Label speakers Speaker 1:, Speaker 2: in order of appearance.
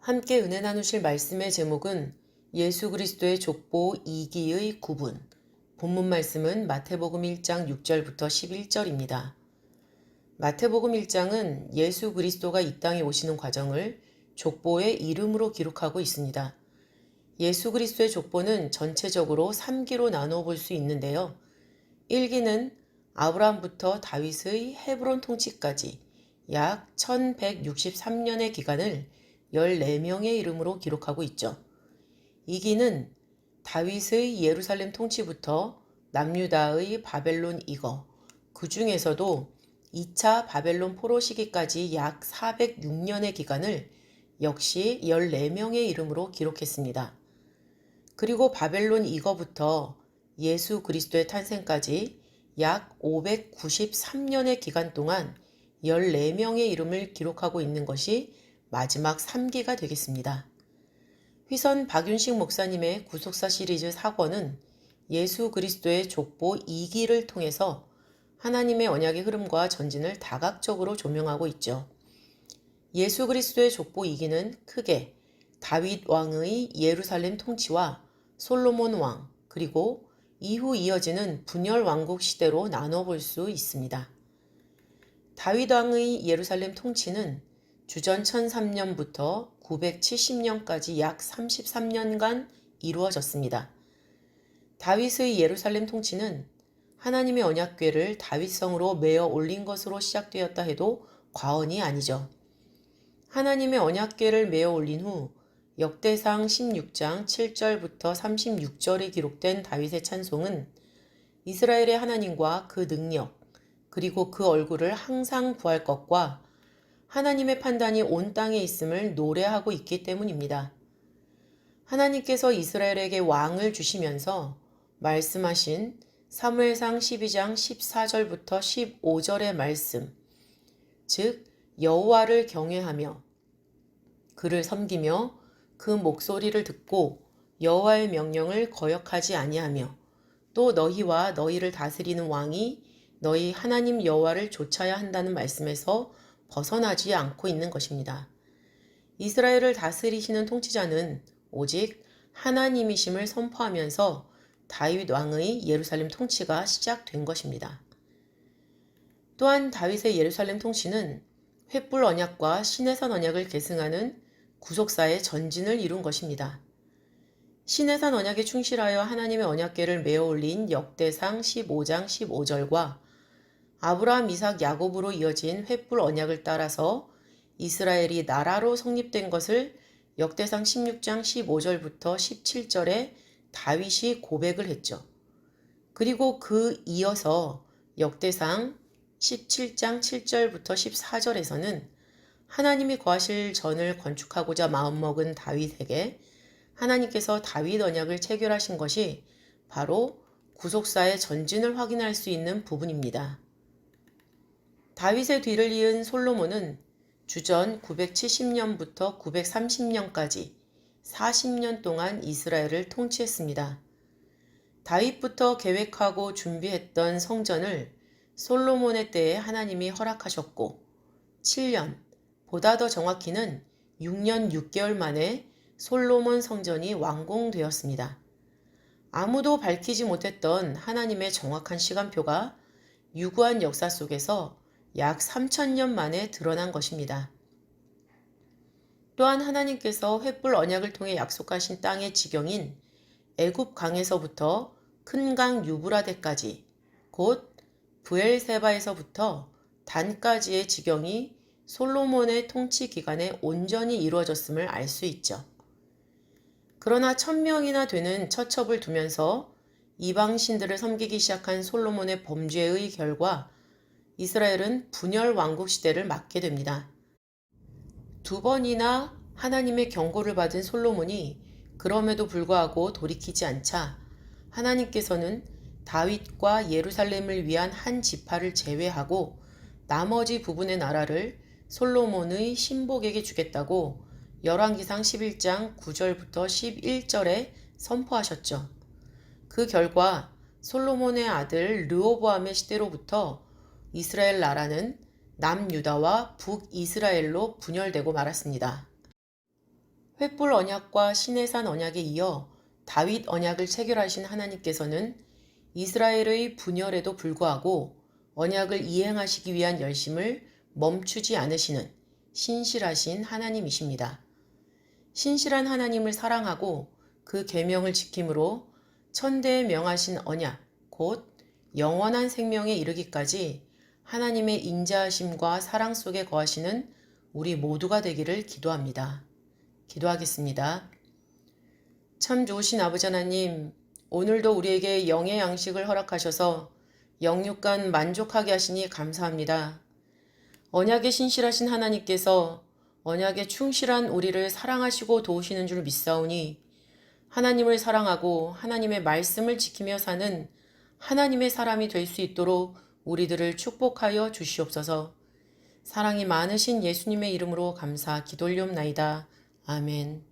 Speaker 1: 함께 은혜 나누실 말씀의 제목은 예수 그리스도의 족보 2기의 구분. 본문 말씀은 마태복음 1장 6절부터 11절입니다. 마태복음 1장은 예수 그리스도가 이 땅에 오시는 과정을 족보의 이름으로 기록하고 있습니다. 예수 그리스도의 족보는 전체적으로 3기로 나눠 볼 수 있는데요. 1기는 아브라함부터 다윗의 헤브론 통치까지 약 1163년의 기간을 14명의 이름으로 기록하고 있죠. 2기는 다윗의 예루살렘 통치부터 남유다의 바벨론 이거, 그 중에서도 2차 바벨론 포로 시기까지 약 406년의 기간을 역시 14명의 이름으로 기록했습니다. 그리고 바벨론 이거부터 예수 그리스도의 탄생까지 약 593년의 기간 동안 14명의 이름을 기록하고 있는 것이 마지막 3기가 되겠습니다. 휘선 박윤식 목사님의 구속사 시리즈 4권은 예수 그리스도의 족보 2기를 통해서 하나님의 언약의 흐름과 전진을 다각적으로 조명하고 있죠. 예수 그리스도의 족보 2기는 크게 다윗 왕의 예루살렘 통치와 솔로몬 왕, 그리고 이후 이어지는 분열 왕국 시대로 나눠볼 수 있습니다. 다윗 왕의 예루살렘 통치는 주전 1003년부터 970년까지 약 33년간 이루어졌습니다. 다윗의 예루살렘 통치는 하나님의 언약궤를 다윗성으로 메어 올린 것으로 시작되었다 해도 과언이 아니죠. 하나님의 언약궤를 메어 올린 후 역대상 16장 7절부터 36절에 기록된 다윗의 찬송은 이스라엘의 하나님과 그 능력, 그리고 그 얼굴을 항상 구할 것과 하나님의 판단이 온 땅에 있음을 노래하고 있기 때문입니다. 하나님께서 이스라엘에게 왕을 주시면서 말씀하신 사무엘상 12장 14절부터 15절의 말씀, 즉 여호와를 경외하며 그를 섬기며 그 목소리를 듣고 여호와의 명령을 거역하지 아니하며 또 너희와 너희를 다스리는 왕이 너희 하나님 여호와를 좇아야 한다는 말씀에서 벗어나지 않고 있는 것입니다. 이스라엘을 다스리시는 통치자는 오직 하나님이심을 선포하면서 다윗 왕의 예루살렘 통치가 시작된 것입니다. 또한 다윗의 예루살렘 통치는 횃불 언약과 시내산 언약을 계승하는 구속사의 전진을 이룬 것입니다. 시내산 언약에 충실하여 하나님의 언약궤를 메어 올린 역대상 15장 15절과 아브라함, 이삭, 야곱으로 이어진 횃불 언약을 따라서 이스라엘이 나라로 성립된 것을 역대상 16장 15절부터 17절에 다윗이 고백을 했죠. 그리고 그 이어서 역대상 17장 7절부터 14절에서는 하나님이 거하실 전을 건축하고자 마음먹은 다윗에게 하나님께서 다윗 언약을 체결하신 것이 바로 구속사의 전진을 확인할 수 있는 부분입니다. 다윗의 뒤를 이은 솔로몬은 주전 970년부터 930년까지 40년 동안 이스라엘을 통치했습니다. 다윗부터 계획하고 준비했던 성전을 솔로몬의 때에 하나님이 허락하셨고 7년, 보다 더 정확히는 6년 6개월 만에 솔로몬 성전이 완공되었습니다. 아무도 밝히지 못했던 하나님의 정확한 시간표가 유구한 역사 속에서 약 3000년 만에 드러난 것입니다. 또한 하나님께서 횃불 언약을 통해 약속하신 땅의 지경인 애굽 강에서부터 큰 강 유브라데까지, 곧 브엘세바에서부터 단까지의 지경이 솔로몬의 통치 기간에 온전히 이루어졌음을 알 수 있죠. 그러나 1000명이나 되는 처첩을 두면서 이방 신들을 섬기기 시작한 솔로몬의 범죄의 결과 이스라엘은 분열 왕국 시대를 맞게 됩니다. 2번이나 하나님의 경고를 받은 솔로몬이 그럼에도 불구하고 돌이키지 않자 하나님께서는 다윗과 예루살렘을 위한 한 지파를 제외하고 나머지 부분의 나라를 솔로몬의 신복에게 주겠다고 열왕기상 11장 9절부터 11절에 선포하셨죠. 그 결과 솔로몬의 아들 르호보암의 시대로부터 이스라엘 나라는 남유다와 북이스라엘로 분열되고 말았습니다. 횃불 언약과 시내산 언약에 이어 다윗 언약을 체결하신 하나님께서는 이스라엘의 분열에도 불구하고 언약을 이행하시기 위한 열심을 멈추지 않으시는 신실하신 하나님이십니다. 신실한 하나님을 사랑하고 그 계명을 지킴으로 천대에 명하신 언약, 곧 영원한 생명에 이르기까지 하나님의 인자하심과 사랑 속에 거하시는 우리 모두가 되기를 기도합니다. 기도하겠습니다. 참 좋으신 아버지 하나님, 오늘도 우리에게 영의 양식을 허락하셔서 영육간 만족하게 하시니 감사합니다. 언약에 신실하신 하나님께서 언약에 충실한 우리를 사랑하시고 도우시는 줄 믿사오니 하나님을 사랑하고 하나님의 말씀을 지키며 사는 하나님의 사람이 될 수 있도록 우리들을 축복하여 주시옵소서. 사랑이 많으신 예수님의 이름으로 감사 기도 올리옵나이다. 아멘.